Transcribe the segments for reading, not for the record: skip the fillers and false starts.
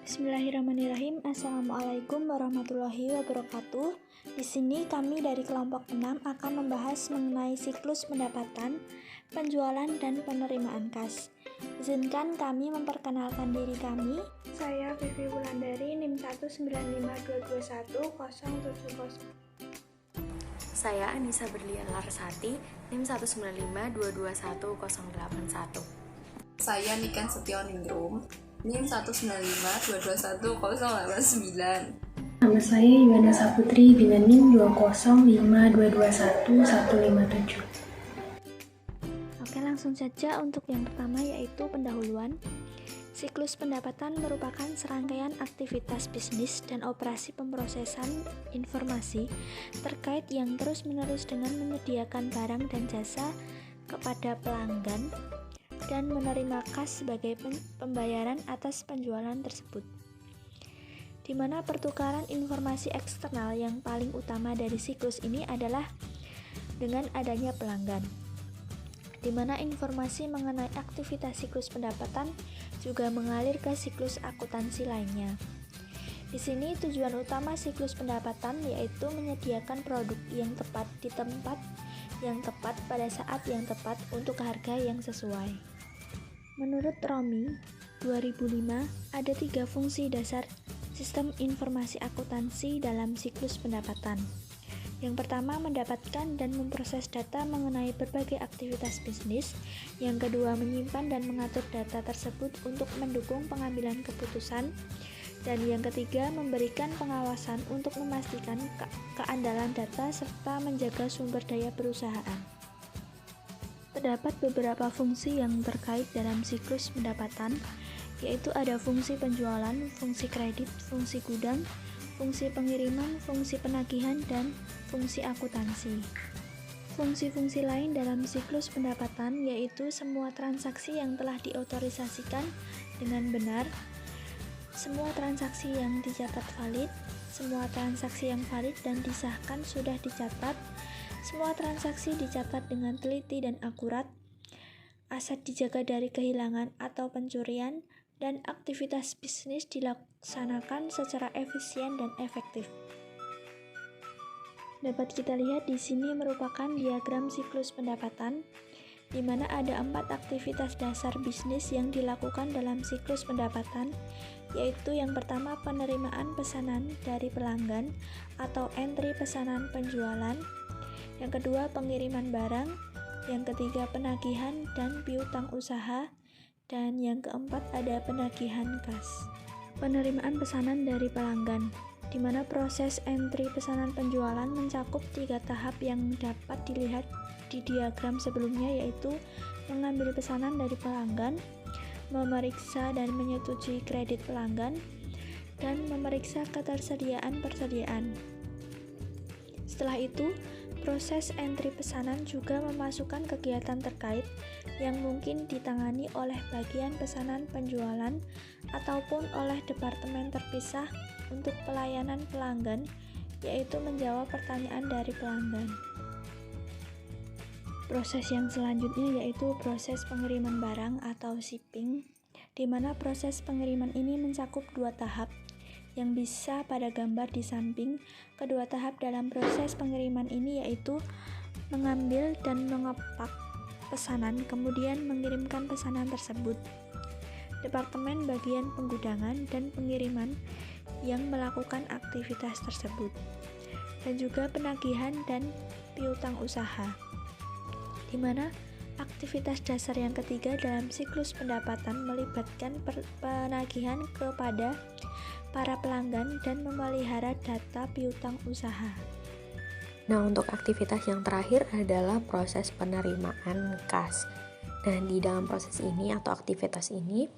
Bismillahirrahmanirrahim. Assalamualaikum warahmatullahi wabarakatuh. Di sini kami dari kelompok 6 akan membahas mengenai siklus pendapatan, penjualan, dan penerimaan kas. Izinkan kami memperkenalkan diri kami. Saya Vivi Wulandari, NIM 195221070. Saya Anissa Berlian Larsati, NIM 195221081. Saya Niken Setioningrum, NIM 195221089. Nama saya Yuwana Saputri dengan NIM 20522215157. Oke, langsung saja untuk yang pertama yaitu pendahuluan. Siklus pendapatan merupakan serangkaian aktivitas bisnis dan operasi pemrosesan informasi terkait yang terus-menerus dengan menyediakan barang dan jasa kepada pelanggan dan menerima kas sebagai pembayaran atas penjualan tersebut, di mana pertukaran informasi eksternal yang paling utama dari siklus ini adalah dengan adanya pelanggan, di mana informasi mengenai aktivitas siklus pendapatan juga mengalir ke siklus akuntansi lainnya. Di sini tujuan utama siklus pendapatan yaitu menyediakan produk yang tepat di tempat yang tepat pada saat yang tepat untuk harga yang sesuai. Menurut Romi 2005, ada 3 fungsi dasar sistem informasi akuntansi dalam siklus pendapatan. Yang pertama, mendapatkan dan memproses data mengenai berbagai aktivitas bisnis. Yang kedua, menyimpan dan mengatur data tersebut untuk mendukung pengambilan keputusan. Dan yang ketiga, memberikan pengawasan untuk memastikan keandalan data serta menjaga sumber daya perusahaan. Terdapat beberapa fungsi yang terkait dalam siklus pendapatan, yaitu ada fungsi penjualan, fungsi kredit, fungsi gudang, fungsi pengiriman, fungsi penagihan, dan fungsi akuntansi. Fungsi-fungsi lain dalam siklus pendapatan yaitu semua transaksi yang telah diotorisasikan dengan benar, semua transaksi yang dicatat valid, semua transaksi yang valid dan disahkan sudah dicatat, semua transaksi dicatat dengan teliti dan akurat, aset dijaga dari kehilangan atau pencurian, dan aktivitas bisnis dilaksanakan secara efisien dan efektif. Dapat kita lihat di sini merupakan diagram siklus pendapatan, di mana ada 4 aktivitas dasar bisnis yang dilakukan dalam siklus pendapatan, yaitu yang pertama penerimaan pesanan dari pelanggan atau entry pesanan penjualan, yang kedua pengiriman barang, yang ketiga penagihan dan piutang usaha, dan yang keempat ada penagihan kas. Penerimaan pesanan dari pelanggan, di mana proses entry pesanan penjualan mencakup 3 tahap yang dapat dilihat di diagram sebelumnya, yaitu mengambil pesanan dari pelanggan, memeriksa dan menyetujui kredit pelanggan, dan memeriksa ketersediaan persediaan. Setelah itu, proses entry pesanan juga memasukkan kegiatan terkait yang mungkin ditangani oleh bagian pesanan penjualan ataupun oleh departemen terpisah untuk pelayanan pelanggan, yaitu menjawab pertanyaan dari pelanggan. Proses yang selanjutnya yaitu proses pengiriman barang atau shipping, di mana proses pengiriman ini mencakup 2 tahap yang bisa pada gambar di samping. Kedua tahap dalam proses pengiriman ini yaitu mengambil dan mengepak pesanan, kemudian mengirimkan pesanan tersebut. Departemen bagian penggudangan dan pengiriman yang melakukan aktivitas tersebut, dan juga penagihan dan piutang usaha, di mana aktivitas dasar yang ketiga dalam siklus pendapatan melibatkan penagihan kepada para pelanggan dan memelihara data piutang usaha. Nah, untuk aktivitas yang terakhir adalah proses penerimaan kas. Dan di dalam proses ini atau aktivitas ini,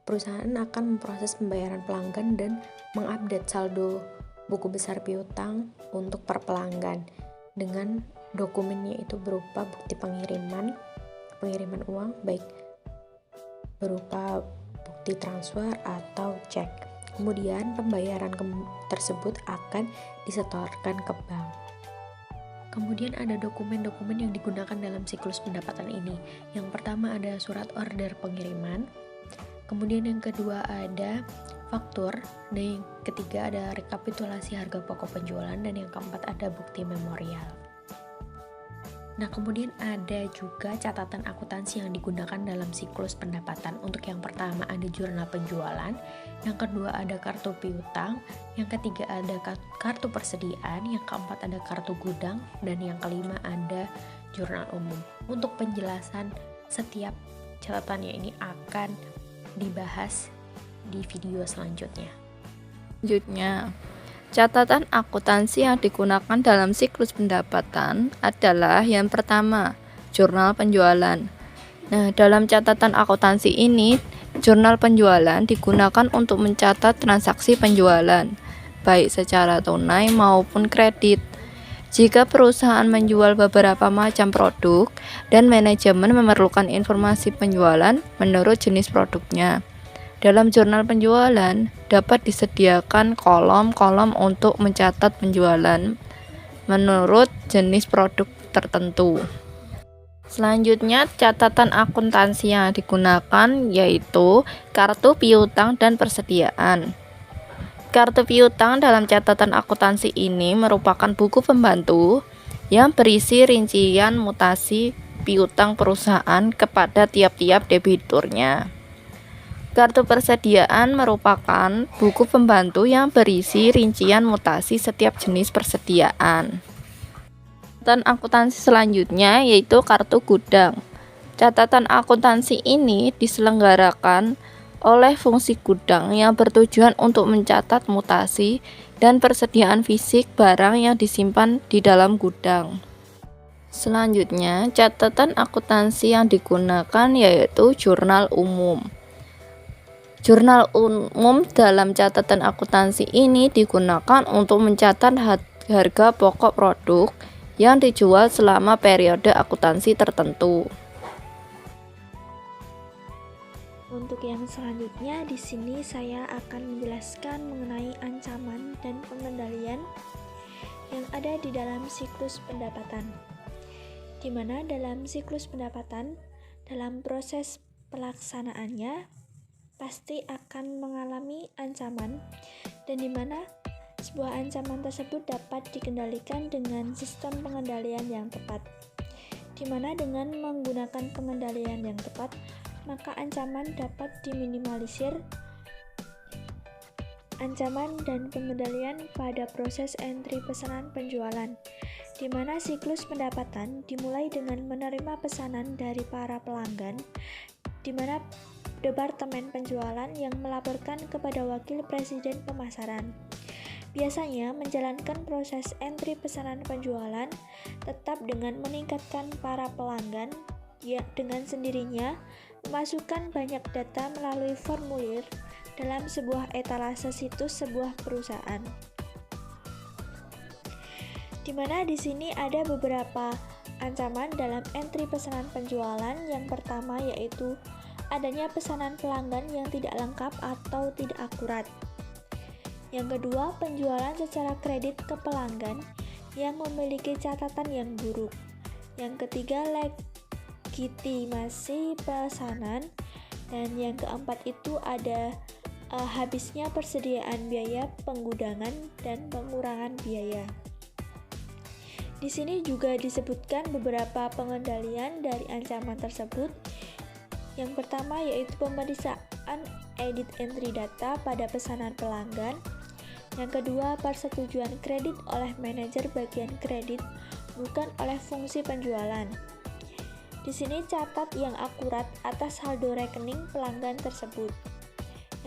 perusahaan akan memproses pembayaran pelanggan dan mengupdate saldo buku besar piutang untuk per pelanggan dengan dokumennya itu berupa bukti pengiriman uang, baik berupa bukti transfer atau cek. Kemudian pembayaran tersebut akan disetorkan ke bank. Kemudian ada dokumen-dokumen yang digunakan dalam siklus pendapatan ini. Yang pertama ada surat order pengiriman, Kemudian yang kedua ada faktur, dan yang ketiga ada rekapitulasi harga pokok penjualan, dan yang keempat ada bukti memorial. Nah, kemudian ada juga catatan akuntansi yang digunakan dalam siklus pendapatan. Untuk yang pertama ada jurnal penjualan, yang kedua ada kartu piutang, yang ketiga ada kartu persediaan, yang keempat ada kartu gudang, dan yang kelima ada jurnal umum. Untuk penjelasan setiap catatannya ini akan dibahas di video selanjutnya. Selanjutnya, catatan akuntansi yang digunakan dalam siklus pendapatan adalah yang pertama, jurnal penjualan. Nah, dalam catatan akuntansi ini, jurnal penjualan digunakan untuk mencatat transaksi penjualan, baik secara tunai maupun kredit. Jika perusahaan menjual beberapa macam produk dan manajemen memerlukan informasi penjualan menurut jenis produknya. Dalam jurnal penjualan dapat disediakan kolom-kolom untuk mencatat penjualan menurut jenis produk tertentu. Selanjutnya, catatan akuntansi yang digunakan yaitu kartu piutang dan persediaan. Kartu piutang dalam catatan akuntansi ini merupakan buku pembantu yang berisi rincian mutasi piutang perusahaan kepada tiap-tiap debiturnya. Kartu persediaan merupakan buku pembantu yang berisi rincian mutasi setiap jenis persediaan. Catatan akuntansi selanjutnya yaitu kartu gudang. Catatan akuntansi ini diselenggarakan oleh fungsi gudang yang bertujuan untuk mencatat mutasi dan persediaan fisik barang yang disimpan di dalam gudang. Selanjutnya, catatan akuntansi yang digunakan yaitu jurnal umum. Jurnal umum dalam catatan akuntansi ini digunakan untuk mencatat harga pokok produk yang dijual selama periode akuntansi tertentu. Untuk yang selanjutnya, di sini saya akan menjelaskan mengenai ancaman dan pengendalian yang ada di dalam siklus pendapatan. Di mana dalam siklus pendapatan, dalam proses pelaksanaannya pasti akan mengalami ancaman, dan di mana sebuah ancaman tersebut dapat dikendalikan dengan sistem pengendalian yang tepat. Di mana dengan menggunakan pengendalian yang tepat, maka ancaman dapat diminimalisir. Ancaman dan pengendalian pada proses entry pesanan penjualan, di mana siklus pendapatan dimulai dengan menerima pesanan dari para pelanggan, di mana Departemen Penjualan yang melaporkan kepada Wakil Presiden Pemasaran. Biasanya menjalankan proses entry pesanan penjualan tetap dengan meningkatkan para pelanggan yang dengan sendirinya memasukkan banyak data melalui formulir dalam sebuah etalase situs sebuah perusahaan. Di mana di sini ada beberapa ancaman dalam entry pesanan penjualan. Yang pertama yaitu adanya pesanan pelanggan yang tidak lengkap atau tidak akurat. Yang kedua, penjualan secara kredit ke pelanggan yang memiliki catatan yang buruk. Yang ketiga, legitimasi pesanan. Dan yang keempat itu ada habisnya persediaan biaya penggudangan dan pengurangan biaya. Di sini juga disebutkan beberapa pengendalian dari ancaman tersebut. Yang pertama yaitu pemeriksaan edit entry data pada pesanan pelanggan. Yang kedua, persetujuan kredit oleh manajer bagian kredit, bukan oleh fungsi penjualan. Di sini catat yang akurat atas saldo rekening pelanggan tersebut.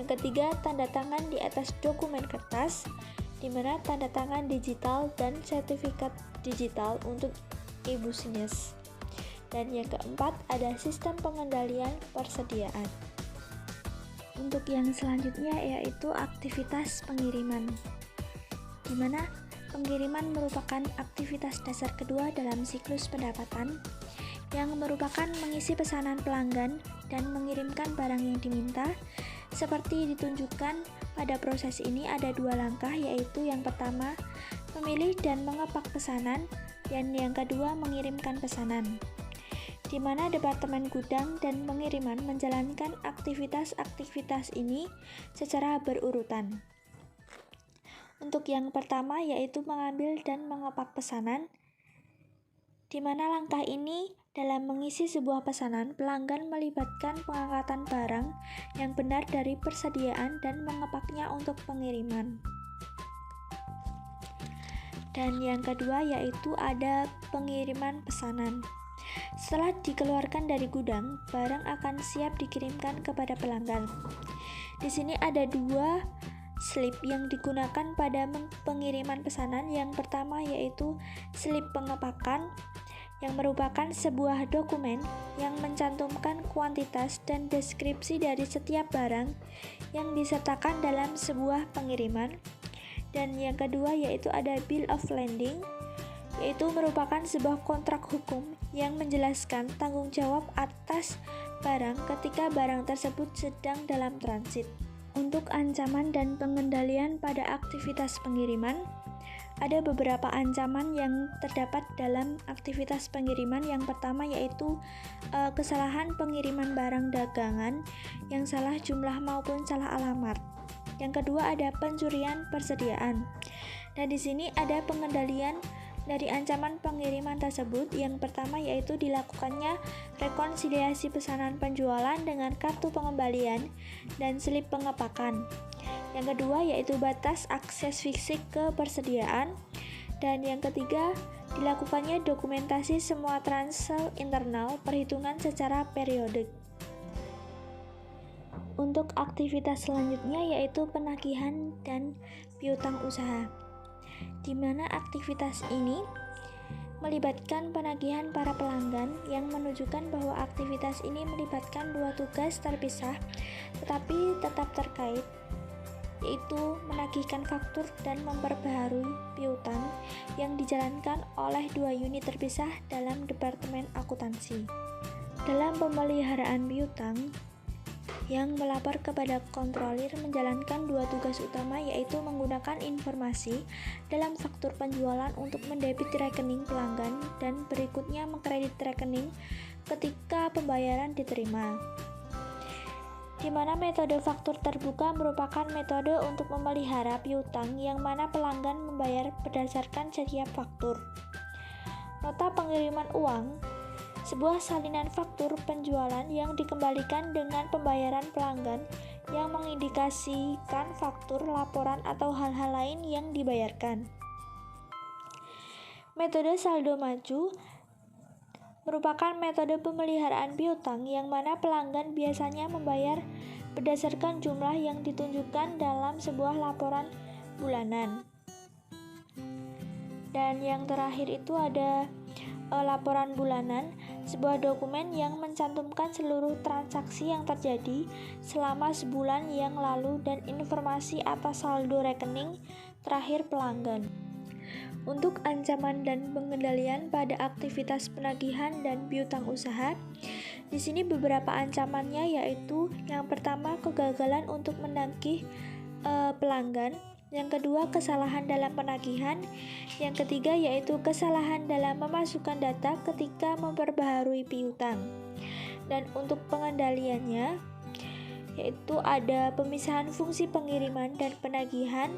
Yang ketiga, tanda tangan di atas dokumen kertas, di mana tanda tangan digital dan sertifikat digital untuk e-business. Dan yang keempat, ada sistem pengendalian persediaan. Untuk yang selanjutnya yaitu aktivitas pengiriman, di mana pengiriman merupakan aktivitas dasar kedua dalam siklus pendapatan yang merupakan mengisi pesanan pelanggan dan mengirimkan barang yang diminta. Seperti ditunjukkan pada proses ini ada dua langkah, yaitu yang pertama memilih dan mengepak pesanan, dan yang kedua mengirimkan pesanan. di mana Departemen Gudang dan Pengiriman menjalankan aktivitas-aktivitas ini secara berurutan. Untuk yang pertama yaitu mengambil dan mengepak pesanan, di mana langkah ini dalam mengisi sebuah pesanan, pelanggan melibatkan pengangkatan barang yang benar dari persediaan dan mengepaknya untuk pengiriman. Dan yang kedua yaitu ada pengiriman pesanan. Setelah dikeluarkan dari gudang, barang akan siap dikirimkan kepada pelanggan. Di sini ada dua slip yang digunakan pada pengiriman pesanan. Yang pertama yaitu slip pengepakan, yang merupakan sebuah dokumen yang mencantumkan kuantitas dan deskripsi dari setiap barang yang disertakan dalam sebuah pengiriman. Dan yang kedua yaitu ada bill of lading, yaitu merupakan sebuah kontrak hukum yang menjelaskan tanggung jawab atas barang ketika barang tersebut sedang dalam transit. Untuk ancaman dan pengendalian pada aktivitas pengiriman, ada beberapa ancaman yang terdapat dalam aktivitas pengiriman. Yang pertama yaitu kesalahan pengiriman barang dagangan yang salah jumlah maupun salah alamat. Yang kedua ada pencurian persediaan. Nah, di sini ada pengendalian dari ancaman pengiriman tersebut. Yang pertama yaitu dilakukannya rekonsiliasi pesanan penjualan dengan kartu pengembalian dan slip pengepakan. Yang kedua yaitu batas akses fisik ke persediaan. Dan yang ketiga, dilakukannya dokumentasi semua transfer internal perhitungan secara periodik. Untuk aktivitas selanjutnya yaitu penagihan dan piutang usaha, di mana aktivitas ini melibatkan penagihan para pelanggan yang menunjukkan bahwa aktivitas ini melibatkan dua tugas terpisah tetapi tetap terkait, yaitu menagihkan faktur dan memperbaharui piutang yang dijalankan oleh dua unit terpisah dalam Departemen Akuntansi. Dalam pemeliharaan piutang, yang melapor kepada kontrolir menjalankan dua tugas utama, yaitu menggunakan informasi dalam faktur penjualan untuk mendebit rekening pelanggan dan berikutnya mengkredit rekening ketika pembayaran diterima. Di mana metode faktur terbuka merupakan metode untuk memelihara piutang yang mana pelanggan membayar berdasarkan setiap faktur. Nota pengiriman uang, sebuah salinan faktur penjualan yang dikembalikan dengan pembayaran pelanggan yang mengindikasikan faktur, laporan, atau hal-hal lain yang dibayarkan. Metode saldo maju merupakan metode pemeliharaan piutang yang mana pelanggan biasanya membayar berdasarkan jumlah yang ditunjukkan dalam sebuah laporan bulanan. Dan yang terakhir itu ada laporan bulanan, sebuah dokumen yang mencantumkan seluruh transaksi yang terjadi selama sebulan yang lalu dan informasi atas saldo rekening terakhir pelanggan. Untuk ancaman dan pengendalian pada aktivitas penagihan dan piutang usaha, di sini beberapa ancamannya yaitu yang pertama kegagalan untuk menagih pelanggan, yang kedua kesalahan dalam penagihan, yang ketiga yaitu kesalahan dalam memasukkan data ketika memperbaharui piutang. Dan untuk pengendaliannya yaitu ada pemisahan fungsi pengiriman dan penagihan,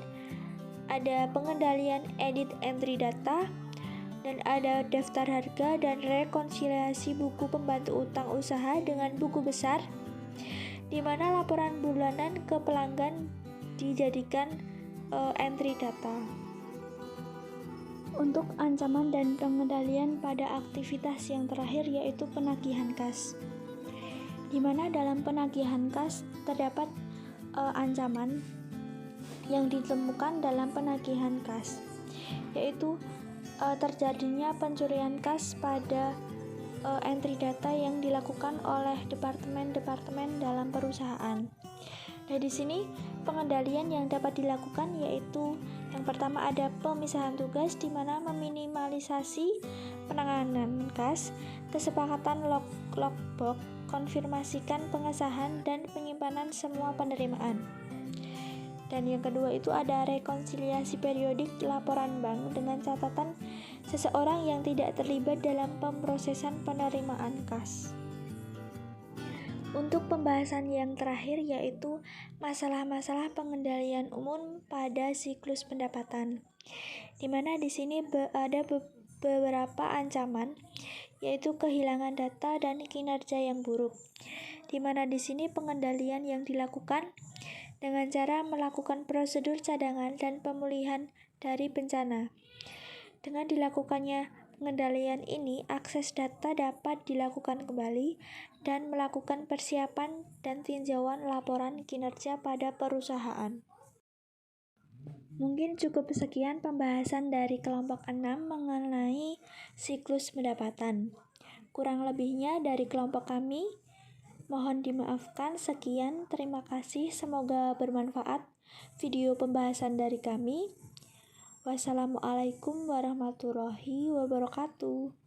ada pengendalian edit entry data, dan ada daftar harga dan rekonsiliasi buku pembantu utang usaha dengan buku besar, di mana laporan bulanan ke pelanggan dijadikan entry data. Untuk ancaman dan pengendalian pada aktivitas yang terakhir yaitu penagihan kas, di mana dalam penagihan kas terdapat ancaman yang ditemukan dalam penagihan kas, yaitu terjadinya pencurian kas pada entry data yang dilakukan oleh departemen-departemen dalam perusahaan. Nah, di sini pengendalian yang dapat dilakukan yaitu yang pertama ada pemisahan tugas, di mana meminimalisasi penanganan kas, kesepakatan logbook, konfirmasikan pengesahan dan penyimpanan semua penerimaan. Dan yang kedua itu ada rekonsiliasi periodik laporan bank dengan catatan seseorang yang tidak terlibat dalam pemrosesan penerimaan kas. Untuk pembahasan yang terakhir yaitu masalah-masalah pengendalian umum pada siklus pendapatan, di mana di sini ada beberapa ancaman, yaitu kehilangan data dan kinerja yang buruk, di mana di sini pengendalian yang dilakukan dengan cara melakukan prosedur cadangan dan pemulihan dari bencana. Dengan dilakukannya pengendalian ini, akses data dapat dilakukan kembali dan melakukan persiapan dan tinjauan laporan kinerja pada perusahaan. Mungkin cukup sekian pembahasan dari kelompok 6 mengenai siklus pendapatan. Kurang lebihnya dari kelompok kami, mohon dimaafkan. Sekian, terima kasih. Semoga bermanfaat video pembahasan dari kami. Wassalamualaikum warahmatullahi wabarakatuh.